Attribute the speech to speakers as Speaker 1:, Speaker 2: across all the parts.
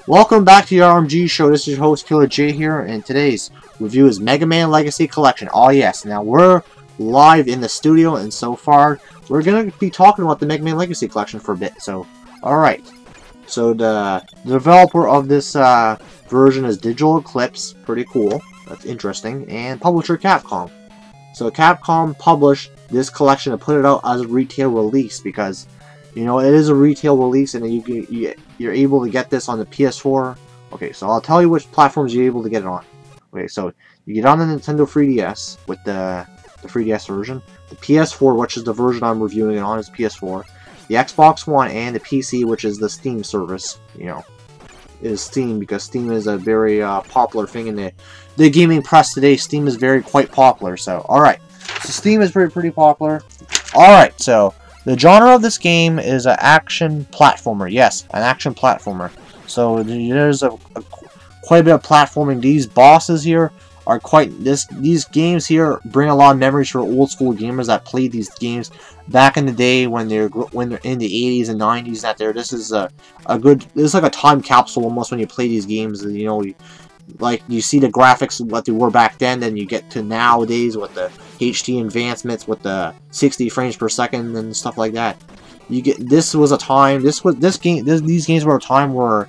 Speaker 1: Welcome back to your RMG show. This is your host Killer J here, and today's review is Mega Man Legacy Collection. Oh yes, now we're live in the studio, and so far we're gonna be talking about the Mega Man Legacy Collection for a bit. So, all right. So the developer of this version is Digital Eclipse. Pretty cool. That's interesting. And publisher Capcom. So Capcom published this collection and put it out as a retail release because, you know, it is a retail release, and you're able to get this on the PS4. Okay, so I'll tell you which platforms you're able to get it on. Okay, so you get on the Nintendo 3DS with the 3DS version, the PS4, which is the version I'm reviewing it on, is PS4, the Xbox One, and the PC, which is the Steam service. You know, is Steam, because Steam is a very popular thing in the gaming press today. Steam is quite popular. So, all right, so Steam is pretty popular. All right, so the genre of this game is an action platformer. Yes, an action platformer. So there's quite a bit of platforming. These bosses here are these games here bring a lot of memories for old school gamers that played these games back in the day when they're in the 80s and 90s. This is this is like a time capsule almost when you play these games. You know, like you see the graphics what they were back then, you get to nowadays with the HD advancements with the 60 frames per second and stuff like that. This was a time. These games were a time where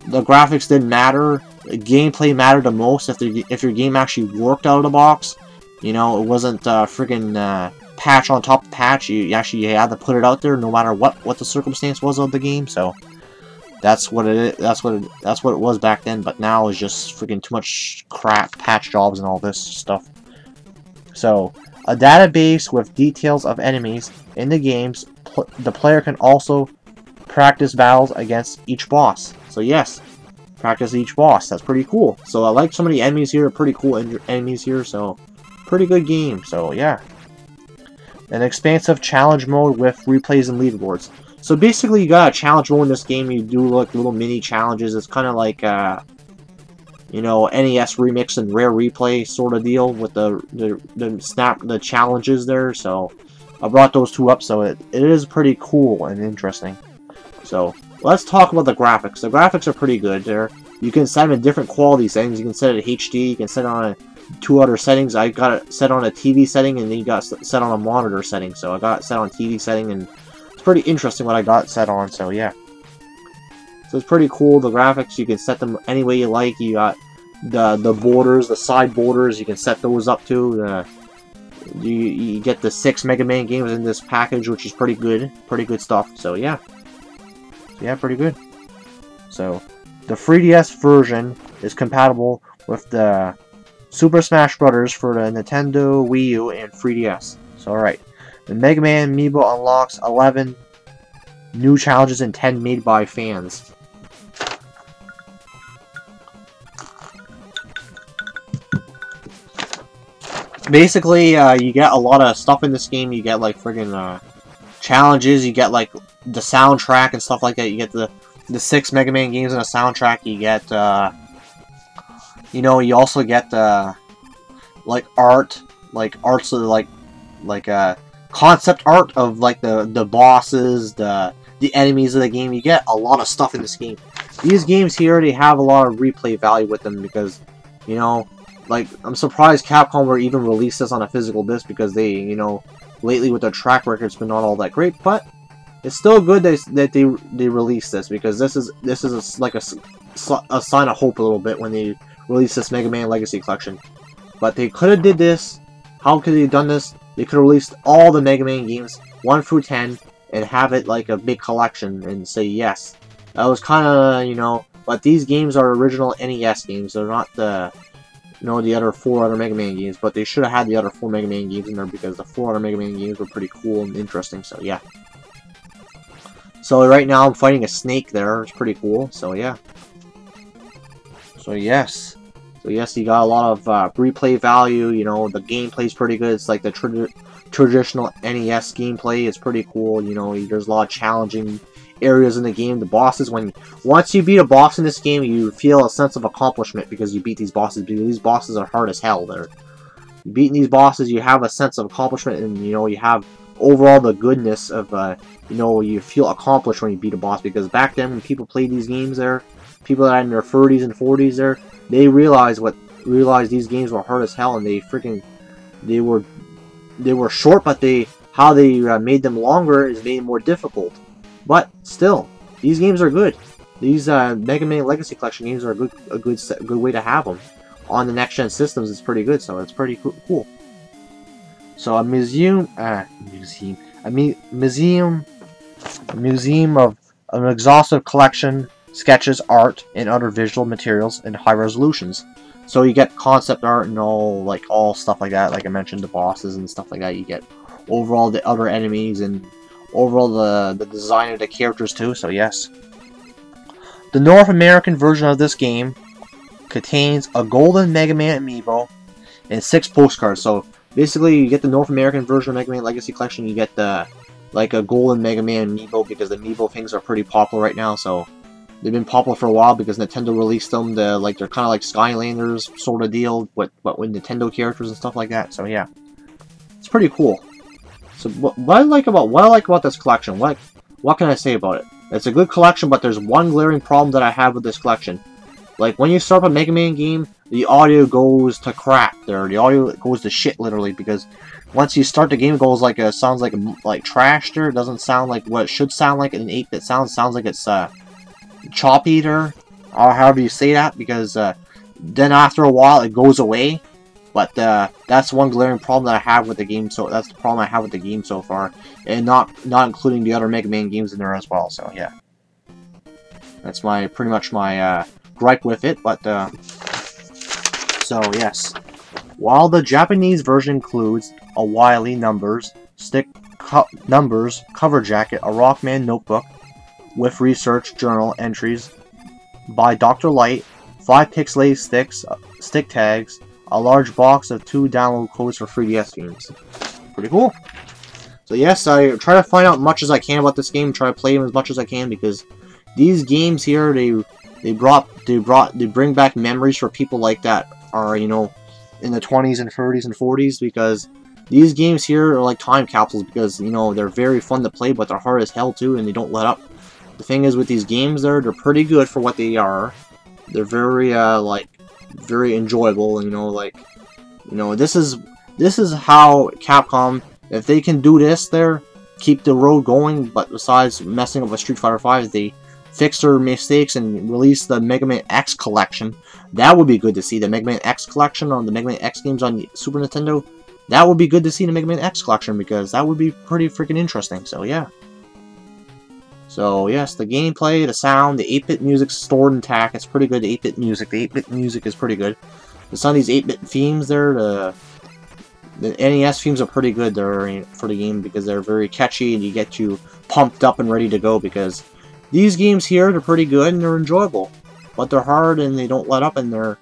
Speaker 1: the graphics didn't matter. The gameplay mattered the most. If your game actually worked out of the box, you know, it wasn't freaking patch on top of patch. You actually had to put it out there no matter what the circumstance was of the game. So that's what it is. That's what it was back then. But now it's just freaking too much crap, patch jobs and all this stuff. So a database with details of enemies in the games. The player can also practice battles against each boss. So yes, practice each boss. That's pretty cool. So I like some of the enemies here. Pretty cool enemies here. So pretty good game. So yeah, an expansive challenge mode with replays and leaderboards. So basically, you got a challenge mode in this game. You do like little mini challenges. It's kind of like you know, NES Remix and Rare Replay sort of deal with the challenges there. So I brought those two up. So it is pretty cool and interesting. So let's talk about the graphics. The graphics are pretty good there. You can set them in different quality settings. You can set it HD. You can set it on two other settings. I got it set on a TV setting, and then you got it set on a monitor setting. So I got it set on TV setting, and it's pretty interesting what I got set on. So yeah. So it's pretty cool. The graphics, you can set them any way you like. You got the borders, the side borders. You can set those up to. You get the 6 Mega Man games in this package, which is pretty good. Pretty good stuff. So yeah. Yeah, pretty good. So the 3DS version is compatible with the Super Smash Bros. For the Nintendo Wii U and 3DS. So alright. The Mega Man Amiibo unlocks 11 new challenges and 10 made by fans. Basically, you get a lot of stuff in this game. You get like friggin' challenges. You get like the soundtrack and stuff like that. You get the 6 Mega Man games in a soundtrack. You get you know, you also get like arts of like concept art of like the bosses, the enemies of the game. You get a lot of stuff in this game. These games here, they have a lot of replay value with them because, you know, like, I'm surprised Capcom were even release this on a physical disc, because they, you know, lately with their track record, it's been not all that great. But it's still good that they released this, because this is like a sign of hope a little bit when they released this Mega Man Legacy Collection. But they could have did this. How could they have done this? They could have released all the Mega Man games 1 through 10 and have it like a big collection and say yes. That was kind of, you know. But these games are original NES games. They're not the, you know, the other 4 other Mega Man games, but they should have had the other 4 Mega Man games in there, because the 4 other Mega Man games were pretty cool and interesting. So yeah. So right now I'm fighting a snake there. It's pretty cool. So yeah. So yes. So yes, you got a lot of replay value. You know, the gameplay's pretty good. It's like the traditional NES gameplay. It's pretty cool. You know, there's a lot of challenging areas in the game. The bosses, once you beat a boss in this game, you feel a sense of accomplishment because you beat these bosses. Because these bosses are hard as hell. Beating these bosses, you have a sense of accomplishment, and you know, you have overall the goodness of you know, you feel accomplished when you beat a boss. Because back then, when people played these games, people that are in their 30s and 40s there, they realized these games were hard as hell, and they were short, but how they made them longer is made them more difficult. But still, these games are good. These Mega Man Legacy Collection games are a good way to have them on the next gen systems. It's pretty good, so it's pretty cool. So a museum of an exhaustive collection, sketches, art, and other visual materials in high resolutions. So you get concept art and all stuff like that. Like I mentioned, the bosses and stuff like that. You get overall the other enemies and overall the design of the characters too. So yes, the North American version of this game contains a golden Mega Man amiibo and 6 postcards. So basically, you get the North American version of Mega Man Legacy Collection. You get a golden Mega Man amiibo, because the amiibo things are pretty popular right now. So they've been popular for a while because Nintendo released them. They're kind of like Skylanders sort of deal, but with Nintendo characters and stuff like that. So yeah, it's pretty cool. So what I like about this collection, what can I say about it? It's a good collection, but there's one glaring problem that I have with this collection. Like, when you start a Mega Man game, the audio goes to crap there. The audio goes to shit, literally, because once you start the game, it goes sounds like trash there. It doesn't sound like what it should sound like in an 8-bit sound. It sounds like it's choppy there, or however you say that, because then after a while it goes away. But that's one glaring problem that I have with the game. So that's the problem I have with the game so far, and not including the other Mega Man games in there as well. So yeah, that's pretty much my gripe with it. But so yes, while the Japanese version includes a Wily numbers cover jacket, a Rockman notebook with research journal entries by Dr. Light, 5 pixelated stick tags, a large box of 2 download codes for 3DS games. Pretty cool. So yes, I try to find out as much as I can about this game, try to play them as much as I can, because these games here, they bring back memories for people like that are, in the 20s and 30s and 40s, because these games here are like time capsules, because, they're very fun to play, but they're hard as hell too, and they don't let up. The thing is with these games they're pretty good for what they are. They're very, very enjoyable, and, this is how Capcom, if they can do this there, keep the road going, but besides messing up with Street Fighter V, they fix their mistakes and release the Mega Man X collection. That would be good to see. The Mega Man X collection on the Mega Man X games on the Super Nintendo, that would be good to see, the Mega Man X collection, because that would be pretty freaking interesting. So yeah. So yes, the gameplay, the sound, the 8-bit music stored intact. It's pretty good. The 8-bit music is pretty good. Some of these 8-bit themes there, the NES themes are pretty good there for the game, because they're very catchy and you get you pumped up and ready to go, because these games here, they're pretty good and they're enjoyable, but they're hard and they don't let up, and they're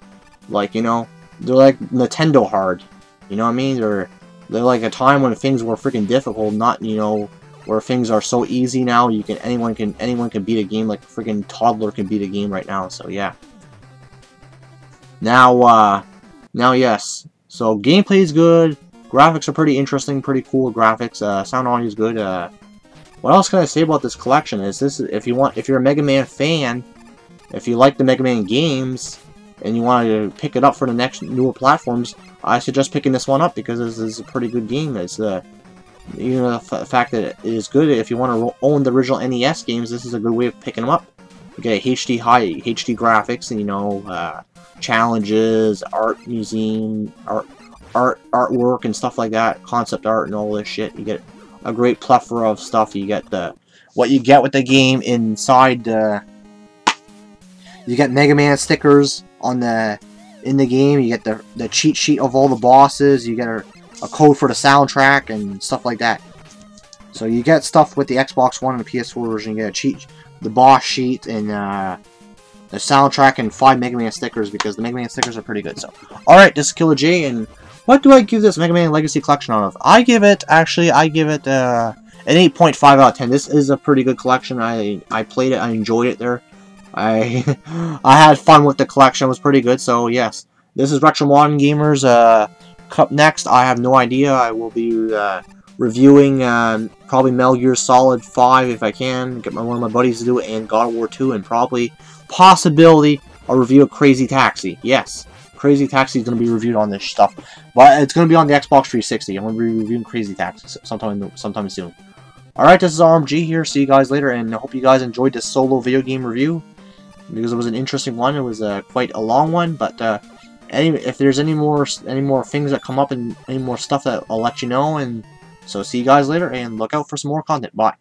Speaker 1: like, they're like Nintendo hard. You know what I mean? They're like a time when things were freaking difficult, not, where things are so easy now. Anyone can beat a game, like a freaking toddler can beat a game right now. So yeah. Now yes. So gameplay is good. Graphics are pretty interesting, pretty cool graphics. Sound audio is good. What else can I say about this collection? Is this, if you're a Mega Man fan, if you like the Mega Man games and you want to pick it up for the next newer platforms, I suggest picking this one up, because this is a pretty good game. It's the fact that it is good. If you want to own the original NES games, this is a good way of picking them up. You get high HD graphics, and challenges, art museum, artwork and stuff like that, concept art and all this shit. You get a great plethora of stuff. You get what you get with the game inside. You get Mega Man stickers in the game. You get the cheat sheet of all the bosses. You get a code for the soundtrack and stuff like that. So you get stuff with the Xbox One and the PS4 version. You get the boss sheet, and the soundtrack, and 5 Mega Man stickers, because the Mega Man stickers are pretty good. So, alright, this is Killer J, and what do I give this Mega Man Legacy Collection out of? I give it an 8.5 out of 10. This is a pretty good collection. I played it, I enjoyed it there. I had fun with the collection. It was pretty good. So yes, this is Retro Modern Gamers. Up next, I have no idea. I will be reviewing probably Metal Gear Solid 5 if I can get one of my buddies to do it, and God of War 2, and probably possibility a review of Crazy Taxi. Yes, Crazy Taxi is going to be reviewed on this stuff, but it's going to be on the Xbox 360. I'm going to be reviewing Crazy Taxi sometime soon. Alright, this is RMG here. See you guys later, and I hope you guys enjoyed this solo video game review, because it was an interesting one. It was quite a long one, but if there's any more things that come up and any more stuff, that I'll let you know. And so see you guys later, and look out for some more content. Bye.